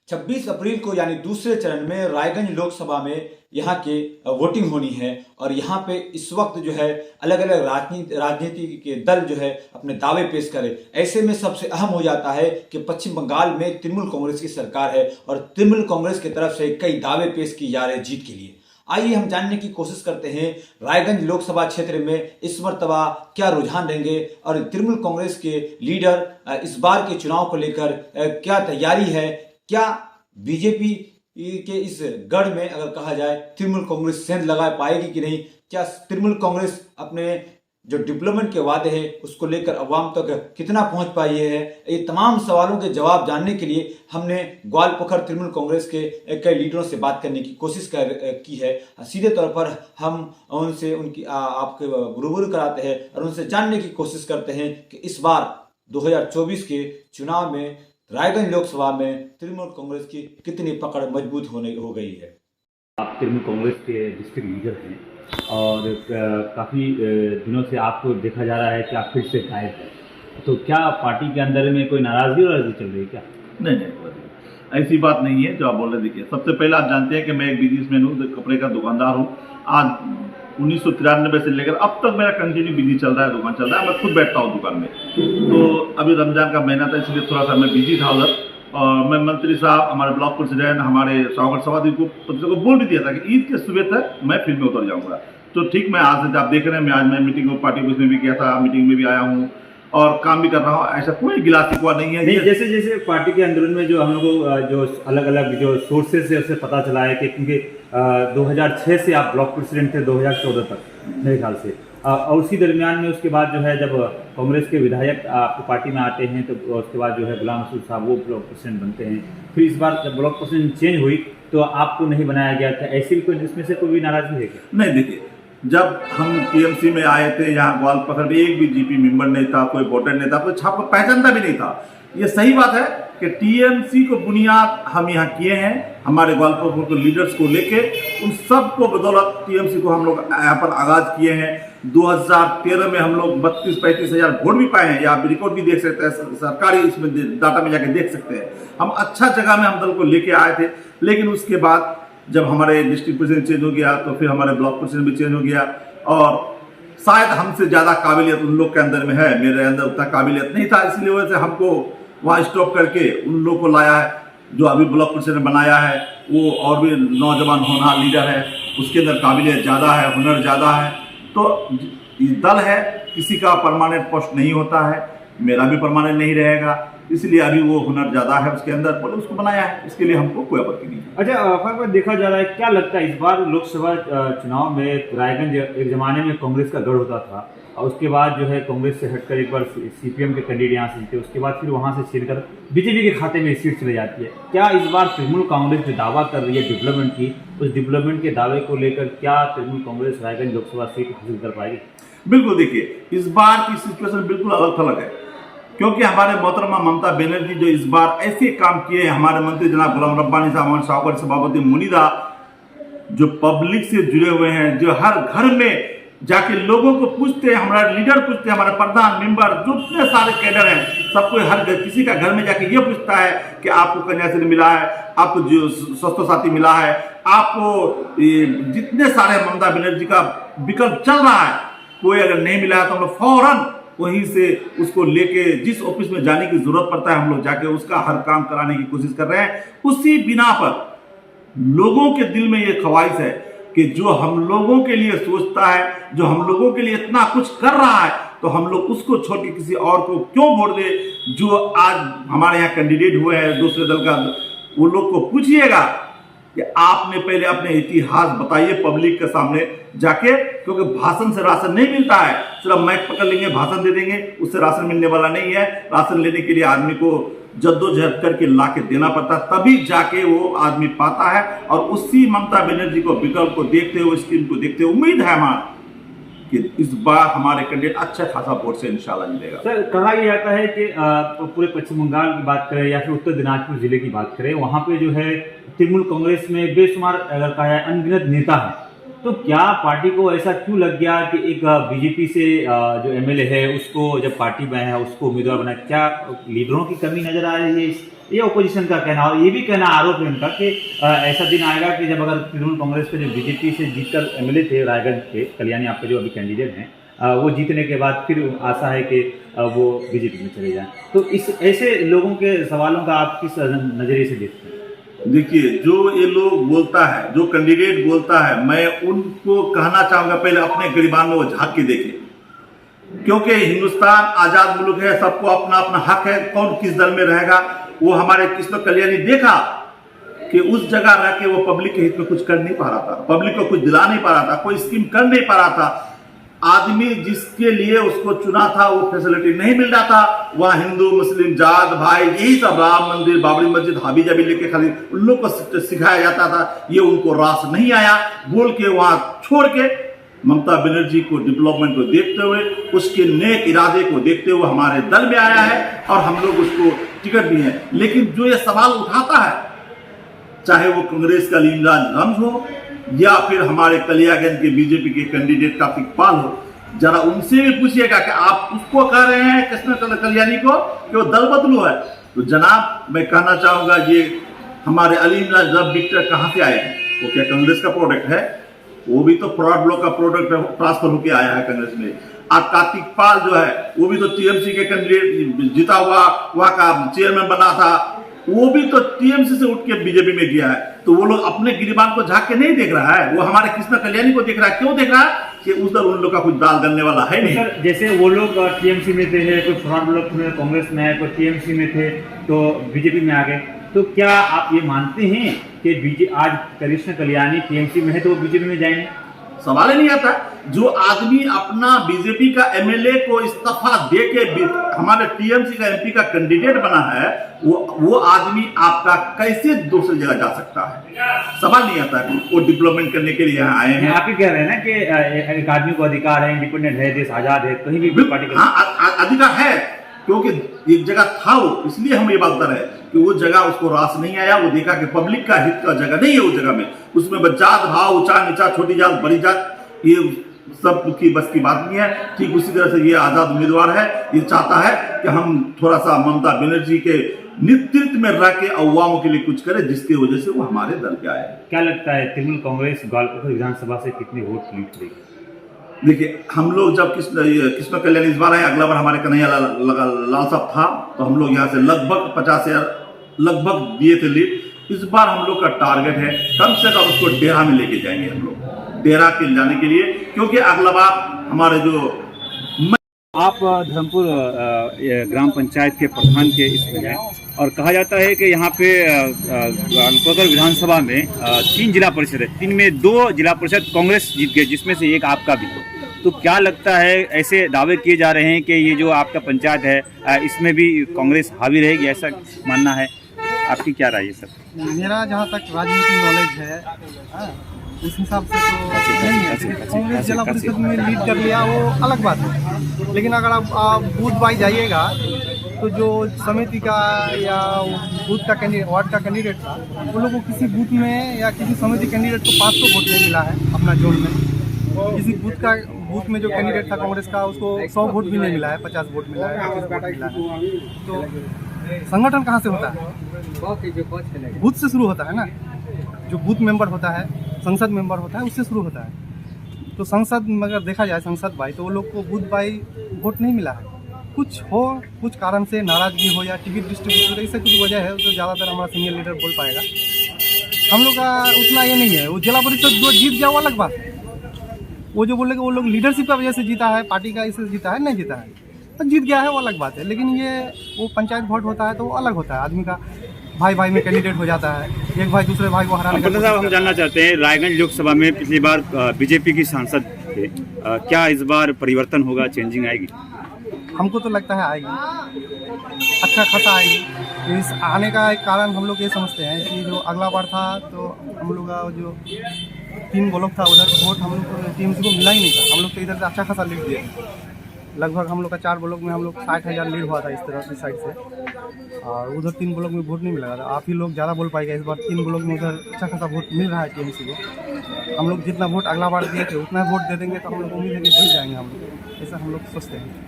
26 अप्रैल को यानी दूसरे चरण में रायगंज लोकसभा में यहाँ के वोटिंग होनी है और यहाँ पे इस वक्त जो है अलग अलग राजनीति के दल जो है अपने दावे पेश करें। ऐसे में सबसे अहम हो जाता है कि पश्चिम बंगाल में तृणमूल कांग्रेस की सरकार है और तृणमूल कांग्रेस की तरफ से कई दावे पेश किए जा रहे हैं जीत के लिए। आइए हम जानने की कोशिश करते हैं रायगंज लोकसभा क्षेत्र में इस मर्तबा क्या रुझान रहेंगे और तृणमूल कांग्रेस के लीडर इस बार के चुनाव को लेकर क्या तैयारी है, क्या बीजेपी के इस गढ़ में अगर कहा जाए तृणमूल कांग्रेस सेंध लगा पाएगी कि नहीं, क्या तृणमूल कांग्रेस अपने जो डेवलपमेंट के वादे हैं उसको लेकर अवाम तक कितना पहुंच पाई है। ये तमाम सवालों के जवाब जानने के लिए हमने ग्वालपखर तृणमूल कांग्रेस के कई लीडरों से बात करने की कोशिश की है। सीधे तौर पर हम उनसे उनकी आपके रूबरू कराते हैं और उनसे जानने की कोशिश करते हैं कि इस बार 2024 के चुनाव में रायगंज लोकसभा में तृणमूल कांग्रेस की कितनी पकड़ मजबूत हो गई है। आप तृणमूल कांग्रेस के डिस्ट्रिक्ट लीडर हैं और काफ़ी दिनों से आपको देखा जा रहा है कि आप फिर से गायब हैं, तो क्या पार्टी के अंदर में कोई नाराजगी चल रही है क्या? नहीं, ऐसी बात नहीं है जो आप बोल रहे। देखिए, सबसे पहले आप जानते हैं कि मैं एक बिजनेसमैन हूँ, कपड़े का दुकानदार हूँ। आज 1993 से लेकर अब तक मेरा कंटिन्यू बिजनेस चल रहा है, दुकान चल रहा है। मैं खुद बैठता हूँ दुकान में। तो अभी रमजान का महीना था, इसलिए थोड़ा सा मैं बिजी था उधर। और मैं मंत्री साहब, हमारे ब्लॉक प्रेसिडेंट, हमारे सागर सभापति को बोल भी दिया था कि ईद के सुबह तक मैं फील्ड में उतर जाऊँगा। तो ठीक, मैं आज आप देख रहे हैं, आज मैं मीटिंग में पार्टी ऑफिस में भी गया था, मीटिंग में भी आया हूँ और काम भी कर रहा हूँ। ऐसा कोई गिला शिकवा नहीं है। नहीं, जैसे जैसे पार्टी के अंदर में जो हम लोग को जो अलग अलग जो सोर्सेज से उससे पता चला है कि क्योंकि 2006 से आप ब्लॉक प्रेसिडेंट थे 2014 तक मेरे ख्याल से, और उसी दरमियान में उसके बाद जो है जब कांग्रेस के विधायक आपको पार्टी में आते हैं तो उसके बाद जो है गुलाम रसूल साहब वो ब्लॉक प्रेसिडेंट बनते हैं। फिर इस बार जब ब्लॉक प्रेसिडेंट चेंज हुई तो आपको नहीं बनाया गया था, ऐसी भी कोई इसमें से कोई भी नाराजगी है क्या? नहीं, देखिए, जब हम टीएमसी में आए थे यहाँ ग्वालपखर में एक भी जीपी मेंबर नहीं था, कोई वोटर नहीं था, कोई छाप पहचानता भी नहीं था। ये सही बात है कि टीएमसी को बुनियाद हम यहाँ किए हैं, हमारे ग्वालपखर के लीडर्स को लेके, उन सब को बदौलत टीएमसी को हम लोग यहाँ पर आगाज किए हैं। 2013 में हम लोग 32-35 हज़ार वोट भी पाए हैं, या आप रिकॉर्ड भी देख सकते हैं, सरकारी इसमें डाटा में जाके देख सकते हैं। हम अच्छा जगह में हम दल को लेके आए थे। लेकिन उसके बाद जब हमारे डिस्ट्रिक्ट प्रेसिडेंट चेंज हो गया तो फिर हमारे ब्लॉक प्रेसिडेंट भी चेंज हो गया और शायद हमसे ज़्यादा काबिलियत उन लोग के अंदर में है, मेरे अंदर उतना काबिलियत नहीं था, इसलिए वजह से हमको वहाँ स्टॉप करके उन लोग को लाया है। जो अभी ब्लॉक प्रेसिडेंट बनाया है वो और भी नौजवान होनहार लीडर है, उसके अंदर काबिलियत ज़्यादा है, हुनर ज़्यादा है। तो दल है, किसी का परमानेंट पोस्ट नहीं होता है, मेरा भी परमानेंट नहीं रहेगा, इसलिए अभी वो हुनर ज़्यादा है उसके अंदर, बोले उसको बनाया है, इसके लिए हमको कोई आपत्ति नहीं। अच्छा, देखा जा रहा है, क्या लगता है इस बार लोकसभा चुनाव में रायगंज एक जमाने में कांग्रेस का गढ़ होता था और उसके बाद जो है कांग्रेस से हटकर एक बार सीपीएम के कैंडिडेट यहाँ से जीते, उसके बाद फिर वहाँ से छीनकर बीजेपी के खाते में सीट चले जाती है। क्या इस बार तृणमूल कांग्रेस जो दावा कर रही है डेवलपमेंट की, उस डेवलपमेंट के दावे को लेकर क्या तृणमूल कांग्रेस रायगंज लोकसभा सीट हासिल कर पाएगी? बिल्कुल, देखिए, इस बार की सिचुएशन बिल्कुल अलग थलग है, क्योंकि हमारे मोहतरमा ममता बनर्जी जो इस बार ऐसे काम किए, हमारे मंत्री जनाब गुलाम रब्बानी साहब, हमारे सागर सभापति मुनीदा, जो पब्लिक से जुड़े हुए हैं, जो हर घर में जाके लोगों को पूछते हैं, हमारे लीडर पूछते हैं, हमारे प्रधान मेंबर जितने सारे कैडर हैं, सबको हर किसी का घर में जाके ये पूछता है कि आपको कन्याश्री मिला है, आपको जो स्वास्थ्य साथी मिला है, आपको जितने सारे ममता बनर्जी का विकल्प चल रहा है, कोई अगर नहीं मिला है तो हम लोग फौरन वहीं से उसको लेके जिस ऑफिस में जाने की जरूरत पड़ता है हम लोग जाके उसका हर काम कराने की कोशिश कर रहे हैं। उसी बिना पर लोगों के दिल में ये ख्वाहिश है कि जो हम लोगों के लिए सोचता है, जो हम लोगों के लिए इतना कुछ कर रहा है, तो हम लोग उसको छोड़ के किसी और को क्यों वोट दे। जो आज हमारे यहाँ कैंडिडेट हुए हैं दूसरे दल का, वो लोग को पूछिएगा कि आपने पहले अपने इतिहास बताइए पब्लिक के सामने जाके, क्योंकि भाषण से राशन नहीं मिलता है। सिर्फ माइक पकड़ लेंगे, भाषण दे देंगे, उससे राशन मिलने वाला नहीं है। राशन लेने के लिए आदमी को जद्दोजहद करके ला के देना पड़ता है, तभी जाके वो आदमी पाता है। और उसी ममता बनर्जी को विकल्प को देखते हुए, स्कीम को देखते हुए उम्मीद है हमारा कि इस बार हमारे कैंडिडेट अच्छा खासा वोट से इंशाल्लाह जीतेगा। सर, कहा यह जाता है कि पूरे पश्चिम बंगाल की बात करें या फिर उत्तर दिनाजपुर जिले की बात करें, वहाँ पे जो है तृणमूल कांग्रेस में बेशुमार अगर कहा जाए अनगिनत नेता है, तो क्या पार्टी को ऐसा क्यों लग गया कि एक बीजेपी से जो एमएलए है उसको जब पार्टी में है उसको उम्मीदवार बनाए? क्या लीडरों की कमी नजर आ रही है ये अपोजिशन का कहना, और ये भी कहना आरोप है उनका कि ऐसा दिन आएगा कि जब अगर तृणमूल कांग्रेस के जो बीजेपी से जीतकर एमएलए थे रायगंज के, कल्याणी आपके जो अभी कैंडिडेट हैं, वो जीतने के बाद फिर आशा है कि वो बीजेपी में चले जाएं। तो इस ऐसे लोगों के सवालों का आप किस नज़रिए से देखते हैं? देखिए, जो ये लोग बोलता है, जो कैंडिडेट बोलता है, मैं उनको कहना चाहूंगा पहले अपने गिरबान में वो झांक के देखे, क्योंकि हिंदुस्तान आजाद मुल्क है, सबको अपना अपना हक है, कौन किस दल में रहेगा। वो हमारे कृष्ण कल्याणी देखा कि उस जगह रह के वो पब्लिक के हित में कुछ कर नहीं पा रहा था, पब्लिक को कुछ दिला नहीं पा रहा था, कोई स्कीम कर नहीं पा रहा था। आदमी जिसके लिए उसको चुना था वो फैसिलिटी नहीं मिल रहा था। वहां हिंदू मुस्लिम जात भाई यही सब, राम मंदिर बाबरी मस्जिद हाबी जाबी लेके खाली उन लोग को सिखाया जाता था। ये उनको रास नहीं आया, बोल के वहां छोड़ के ममता बनर्जी को डेवलपमेंट को देखते हुए, उसके नेक इरादे को देखते हुए हमारे दल में आया है और हम लोग उसको टिकट दिए हैं। लेकिन जो ये सवाल उठाता है, चाहे वो कांग्रेस का लीमराज रम्स हो या फिर हमारे कलियागंज के बीजेपी के कैंडिडेट कार्तिक पाल हो, जरा उनसे भी पूछिएगा कि आप उसको कह रहे हैं कृष्ण कल्याणी को कि वो दल बदलू है। तो जनाब मैं कहना चाहूंगा, ये हमारे अलीमराज रब विक्टर कहां से आए हैं? वो क्या कांग्रेस का प्रोडक्ट है? वो भी तो फ्रॉड ब्लॉक का प्रोडक्ट ट्रांसफर होकर आया है कांग्रेस में। और कार्तिक पाल जो है वो भी तो टीएमसी के कैंडिडेट जीता हुआ, वहां का चेयरमैन बना था, वो भी तो टीएमसी से उठ के बीजेपी में गया है। तो वो लोग अपने गिरबान को झांक के नहीं देख रहा है, वो हमारे कृष्ण कल्याणी को देख रहा है। क्यों देख रहा है? कि उधर उन लोग का कुछ दाल गलने वाला है नहीं। सर, जैसे वो लोग टीएमसी में थे, कोई फ्रॉड ब्लॉक में कांग्रेस में आए, कोई टीएमसी में थे तो बीजेपी में आ गए, तो क्या आप ये मानते हैं कि आज कृष्ण कल्याणी टीएमसी में है तो वो बीजेपी में जाएंगे? सवाल ही नहीं आता। जो आदमी अपना बीजेपी का एमएलए को इस्तीफा दे के हमारे टीएमसी का एमपी का कैंडिडेट बना है, वो आदमी आपका कैसे दूसरी जगह जा सकता है? सवाल नहीं आता है। वो डेवलपमेंट करने के लिए यहाँ आए हैं। आप ही कह रहे हैं ना कि एक आदमी को अधिकार है, इंडिपेंडेंट है, देश आजाद है, कहीं भी पार्टी का अधिकार है, क्योंकि एक जगह था वो, इसलिए हम ये बात कर रहे हैं कि वो जगह उसको रास नहीं आया। वो देखा कि पब्लिक का हित का जगह नहीं है उस जगह में, उसमें जात भाव, ऊंचा नीचा, छोटी जात बड़ी जात, ये सब की बस की बात नहीं है। ठीक उसी तरह से ये आजाद उम्मीदवार है, ये चाहता है कि हम थोड़ा सा ममता बनर्जी के नेतृत्व में रह के अवामों के लिए कुछ करें, जिसकी वजह से वो हमारे दल के आए। क्या लगता है तृणमूल कांग्रेस गोपालपुर विधानसभा से कितने वोट लीड करेगी? देखिए, हम लोग जब कृष्ण कल्याणी इस बार आए, अगला बार हमारे कन्हैया लाल साहब था, तो हम लोग यहाँ से लगभग 50,000 लगभग दिए थे लीड। इस बार हम लोग का टारगेट है कम से कम उसको डेरा में लेके जाएंगे हम लोग, डेरा के जाने के लिए, क्योंकि अगला बार हमारे जो आप धर्मपुर ग्राम पंचायत के प्रधान के इसमें हैं और कहा जाता है कि यहाँ पे गोपालपुर विधानसभा में 3 जिला परिषद है, 3 में 2 जिला परिषद कांग्रेस जीत गए, जिसमें से एक आपका भी। तो क्या लगता है, ऐसे दावे किए जा रहे हैं कि ये जो आपका पंचायत है इसमें भी कांग्रेस हावी रहेगी, ऐसा मानना है? आपकी क्या राय है सर? मेरा जहाँ तक राजनीति नॉलेज है उस हिसाब से तो नहीं है। कांग्रेस जिला परिषद में लीड कर लिया वो अलग बात है, लेकिन अगर आप बूथ वाइज जाइएगा तो जो समिति का या बूथ का कैंडिडेट, वार्ड का कैंडिडेट था, वो लोग को किसी बूथ में या किसी समिति कैंडिडेट को 500 वोट नहीं मिला है अपना जोन में। किसी बूथ में जो कैंडिडेट था कांग्रेस का, उसको 100 वोट भी नहीं मिला है, 50 वोट मिला है, 25 वोट मिला है। तो संगठन कहाँ से होता है? बूथ से शुरू होता है ना। जो बूथ मेंबर होता है, संसद मेंबर होता है, उससे शुरू होता है। तो संसद में अगर देखा जाए संसद भाई, तो वो लोग को बूथ बाई वोट नहीं मिला है। कुछ हो, कुछ कारण से नाराजगी हो या टिकट डिस्ट्रीब्यूशन, इससे कुछ वजह है, तो ज़्यादातर हमारा सीनियर लीडर बोल पाएगा। हम लोग का उतना ये नहीं है। वो जिला परिषद जो जीत गया वो अलग बात है। वो जो बोले कि वो लोग लीडरशिप का वजह से जीता है, पार्टी का इससे जीता है, नहीं जीता है, तो जीत गया है वो अलग बात है। लेकिन ये वो पंचायत वोट होता है तो वो अलग होता है। आदमी का भाई भाई में कैंडिडेट हो जाता है, एक भाई दूसरे भाई को हराने का। साहब, हम जानना चाहते हैं, रायगंज लोकसभा में पिछली बार बीजेपी की सांसद थे, क्या इस बार परिवर्तन होगा, चेंजिंग आएगी? हमको तो लगता है आएगी, अच्छा खासा आएगी। इस आने का एक कारण हम लोग ये समझते हैं कि जो अगला बार था तो हम लोग का जो 3 ब्लॉक था उधर वोट हम लोग को टीएमसी को मिला ही नहीं था। हम लोग तो इधर से अच्छा खासा लीड दिए, लगभग हम लोग का 4 ब्लॉक में हम लोग 60,000 लीड हुआ था इस तरह इस साइड से, और उधर 3 ब्लॉक में वोट नहीं मिला था। आप ही लोग ज़्यादा बोल पाएगा, इस बार 3 ब्लॉक में उधर अच्छा खासा वोट मिल रहा है टीएमसी को। हम लोग जितना वोट अगला बार दिए थे उतना वोट दे देंगे तो हम लोग उम्मीद है कि जीत जाएंगे हम लोग, ऐसा हम लोग सोचते हैं।